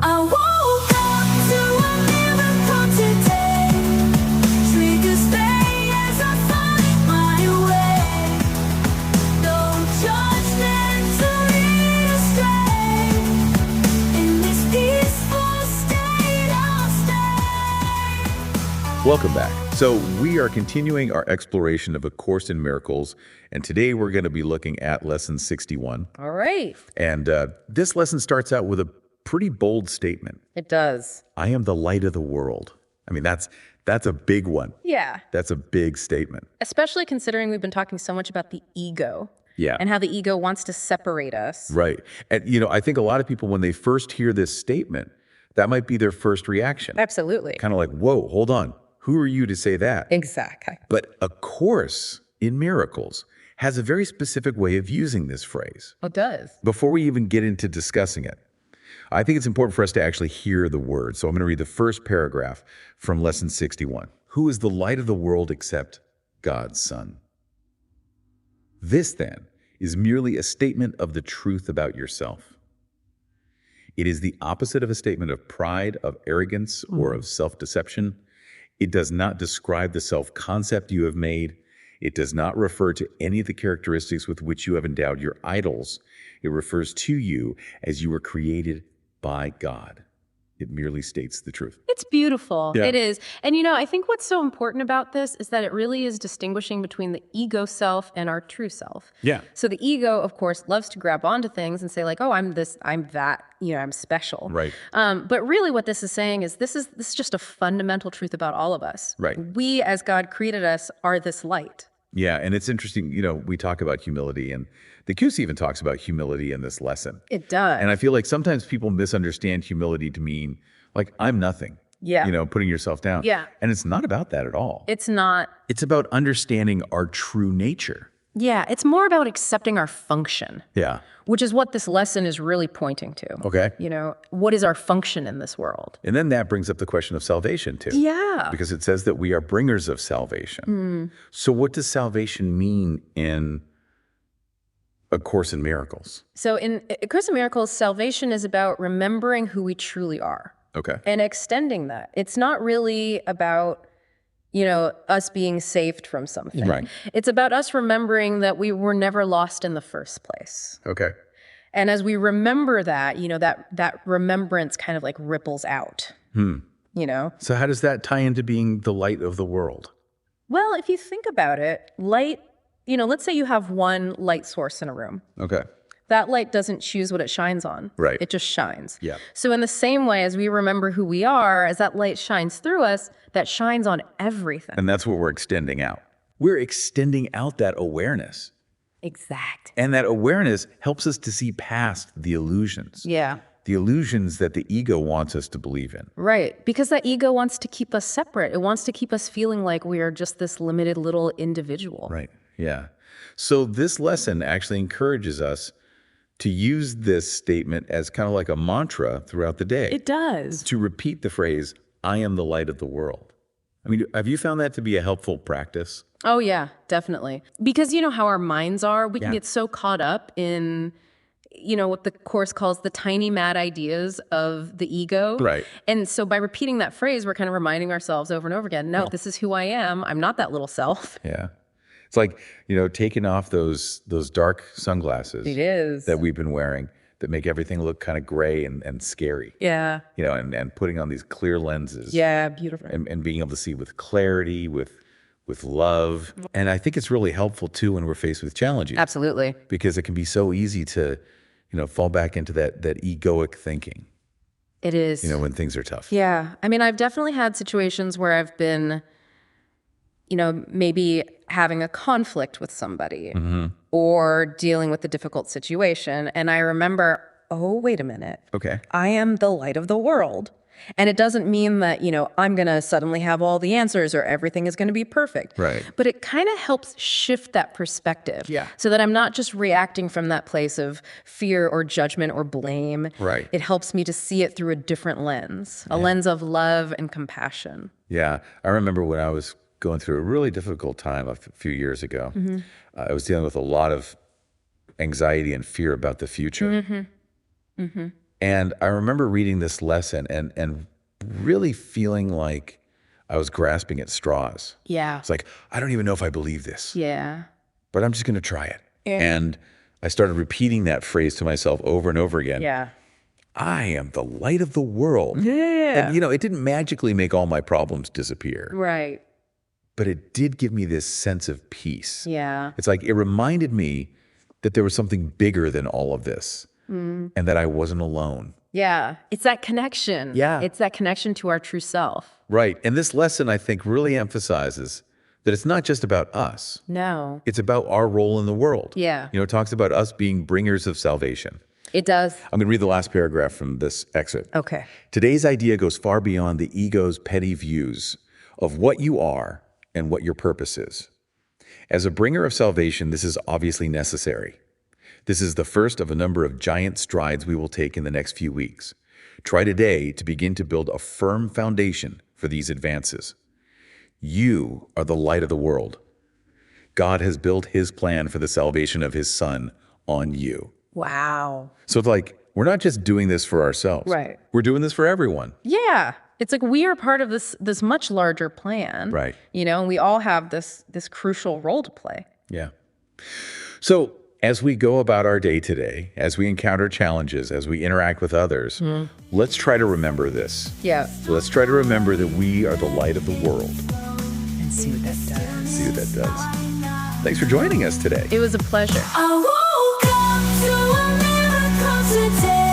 I woke up to a miracle today. Triggers stay as I find my way. No judgment to lead astray. In this peaceful state I'll stay. Welcome back. So we are continuing our exploration of A Course in Miracles, and today we're going to be looking at Lesson 61. All right. And this lesson starts out with a pretty bold statement. It does. I am the light of the world. I mean, that's a big one. Yeah. That's a big statement. Especially considering we've been talking so much about the ego. Yeah. And how the ego wants to separate us. Right. And, I think a lot of people, when they first hear this statement, that might be their first reaction. Absolutely. Kind of like, whoa, hold on. Who are you to say that? Exactly. But A Course in Miracles has a very specific way of using this phrase. It does. Before we even get into discussing it, I think it's important for us to actually hear the words. So I'm going to read the first paragraph from Lesson 61. Who is the light of the world except God's Son? This, then, is merely a statement of the truth about yourself. It is the opposite of a statement of pride, of arrogance, or of self-deception. It does not describe the self-concept you have made. It does not refer to any of the characteristics with which you have endowed your idols. It refers to you as you were created by God. It merely states the truth. It's beautiful. Yeah. It is. And I think what's so important about this is that it really is distinguishing between the ego self and our true self. Yeah. So the ego, of course, loves to grab onto things and say like, oh, I'm this, I'm that, I'm special. Right. But really what this is saying is this is just a fundamental truth about all of us. Right. We, as God created us, are this light. Yeah, and it's interesting, we talk about humility, and the Course even talks about humility in this lesson. It does. And I feel like sometimes people misunderstand humility to mean, like, I'm nothing. Yeah. Putting yourself down. Yeah. And it's not about that at all. It's not. It's about understanding our true nature. Yeah, it's more about accepting our function. Yeah. Which is what this lesson is really pointing to. Okay. What is our function in this world? And then that brings up the question of salvation, too. Yeah. Because it says that we are bringers of salvation. So what does salvation mean in A Course in Miracles? So in A Course in Miracles, salvation is about remembering who we truly are Okay. and extending that. It's not really about, us being saved from something. Right. It's about us remembering that we were never lost in the first place. Okay. And as we remember that, that remembrance kind of like ripples out. So how does that tie into being the light of the world? Well, if you think about it, light, let's say you have one light source in a room. Okay. That light doesn't choose what it shines on. Right. It just shines. Yeah. So in the same way as we remember who we are, as that light shines through us, that shines on everything. And that's what we're extending out. We're extending out that awareness. Exact. And that awareness helps us to see past the illusions. Yeah. The illusions that the ego wants us to believe in. Right. Because that ego wants to keep us separate. It wants to keep us feeling like we are just this limited little individual. Right. Yeah. So this lesson actually encourages us to use this statement as kind of like a mantra throughout the day. It does. To repeat the phrase, I am the light of the world. I mean, have you found that to be a helpful practice? Oh, yeah, definitely. Because you know how our minds are, we can Yeah. get so caught up in, what the Course calls the tiny mad ideas of the ego. Right. And so by repeating that phrase, we're kind of reminding ourselves over and over again, no, this is who I am. I'm not that little self. Yeah. It's like, taking off those dark sunglasses It is. that we've been wearing that make everything look kind of gray and scary. Yeah. And putting on these clear lenses. Yeah, beautiful. And being able to see with clarity, with love. And I think it's really helpful too when we're faced with challenges. Absolutely. Because it can be so easy to, fall back into that egoic thinking, It is. when things are tough. Yeah. I mean, I've definitely had situations where I've been, maybe having a conflict with somebody or dealing with a difficult situation. And I remember, oh, wait a minute. Okay. I am the light of the world. And it doesn't mean that, I'm going to suddenly have all the answers or everything is going to be perfect. Right. But it kind of helps shift that perspective. Yeah. So that I'm not just reacting from that place of fear or judgment or blame. Right. It helps me to see it through a different lens, a lens of love and compassion. Yeah. I remember when I was going through a really difficult time a few years ago. I was dealing with a lot of anxiety and fear about the future. And I remember reading this lesson and really feeling like I was grasping at straws. Yeah. It's like, I don't even know if I believe this, Yeah. but I'm just going to try it. Yeah. And I started repeating that phrase to myself over and over again. Yeah. I am the light of the world. Yeah. And, it didn't magically make all my problems disappear, Right. but it did give me this sense of peace. Yeah. It's like it reminded me that there was something bigger than all of this and that I wasn't alone. Yeah. It's that connection. Yeah. It's that connection to our true self. Right. And this lesson, I think, really emphasizes that it's not just about us. No. It's about our role in the world. Yeah. It talks about us being bringers of salvation. It does. I'm going to read the last paragraph from this excerpt. Okay. Today's idea goes far beyond the ego's petty views of what you are and what your purpose is. As a bringer of salvation, this is obviously necessary. This is the first of a number of giant strides we will take in the next few weeks. Try today to begin to build a firm foundation for these advances. You are the light of the world. God has built his plan for the salvation of his son on you. Wow. So it's like, we're not just doing this for ourselves. Right. We're doing this for everyone. Yeah. It's like we are part of this much larger plan. Right. And we all have this crucial role to play. Yeah. So as we go about our day today, as we encounter challenges, as we interact with others, let's try to remember this. Yeah. Let's try to remember that we are the light of the world. And see what that does. See what that does. Thanks for joining us today. It was a pleasure. I woke up to a miracle today.